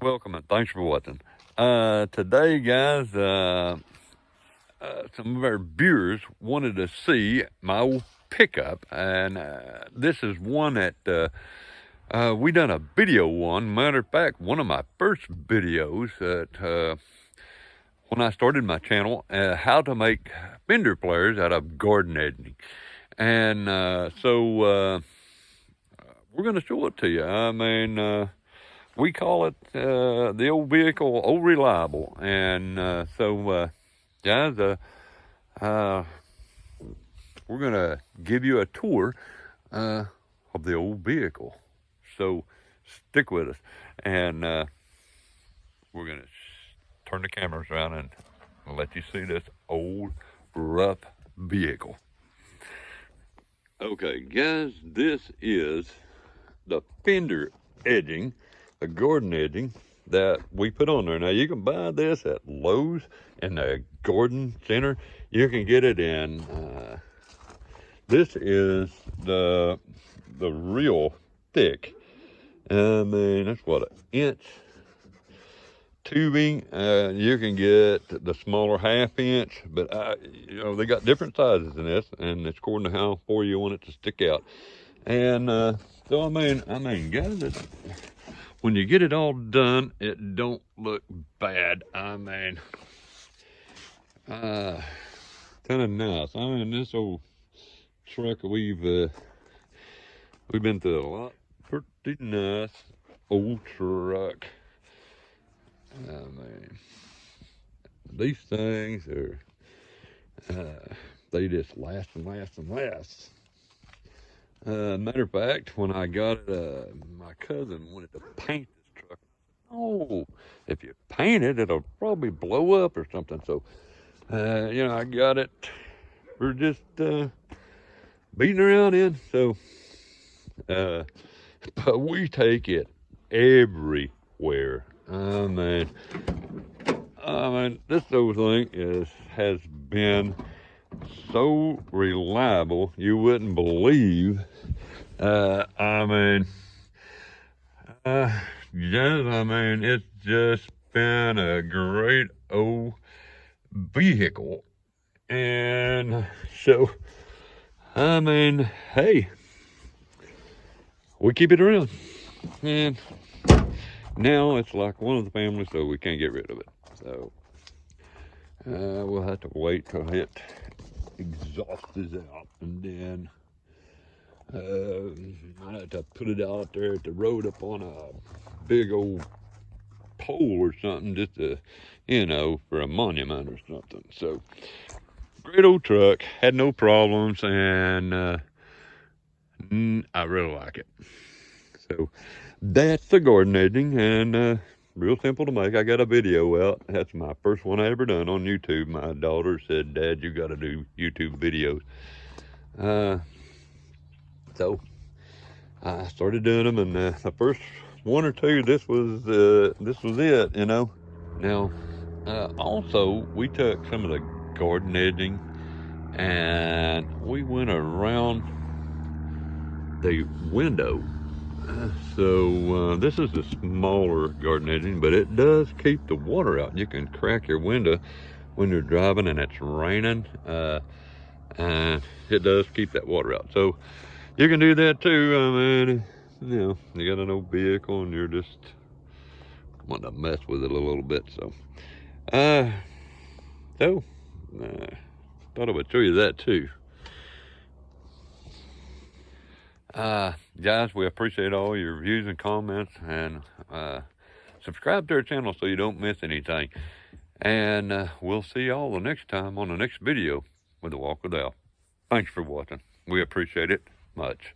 welcome and thanks for watching. Today, guys, some of our viewers wanted to see my old pickup, and this is one that we done a video on. Matter of fact, one of my first videos that when I started my channel, how to make Fender flares out of garden edging. And so we're going to show it to you. I mean, we call it the old vehicle, old reliable. And so guys, we're going to give you a tour of the old vehicle. So stick with us. And we're going to turn the cameras around and let you see this old rough vehicle. Okay, guys, this is the Fender edging, the garden edging that we put on there. Now, you can buy this at Lowe's in the garden center. You can get it in, this is the real thick. I mean, that's what, an inch tubing. You can get the smaller half-inch, but you know, they got different sizes in this, and it's according to how far you want it to stick out. And so I mean, guys, when you get it all done, it don't look bad. I mean, kind of nice. I mean, this old truck, we've been through a lot. Pretty nice old truck. I mean, these things are, they just last and last and last. Matter of fact, when I got it, my cousin wanted to paint this truck. Oh, if you paint it, it'll probably blow up or something. So, you know, I got it. We're just beating around in. So, but we take it everywhere. I mean, this old thing has been so reliable, you wouldn't believe. Yeah, I mean, it's just been a great old vehicle. And so, I mean, hey, we keep it around. And now it's like one of the family, so we can't get rid of it. So we'll have to wait till it exhaust is out, and then I have to put it out there at the road up on a big old pole or something, just to, you know, for a monument or something. So great old truck, had no problems, and I really like it. So that's the garden edging, and real simple to make. I got a video out. That's my first one I ever done on YouTube. My daughter said, "Dad, you got to do YouTube videos." So I started doing them, and the first one or two, this was it, you know. Now, also we took some of the garden edging and we went around the window. So this is a smaller garden edging, but it does keep the water out. You can crack your window when you're driving and it's raining, and it does keep that water out. So you can do that too. I mean, you know, you got an old vehicle and you're just wanting to mess with it a little bit. So, thought I would show you that too. Guys, we appreciate all your views and comments, and subscribe to our channel so you don't miss anything. And we'll see y'all the next time on the next video with the Walk with Al. Thanks for watching. We appreciate it much.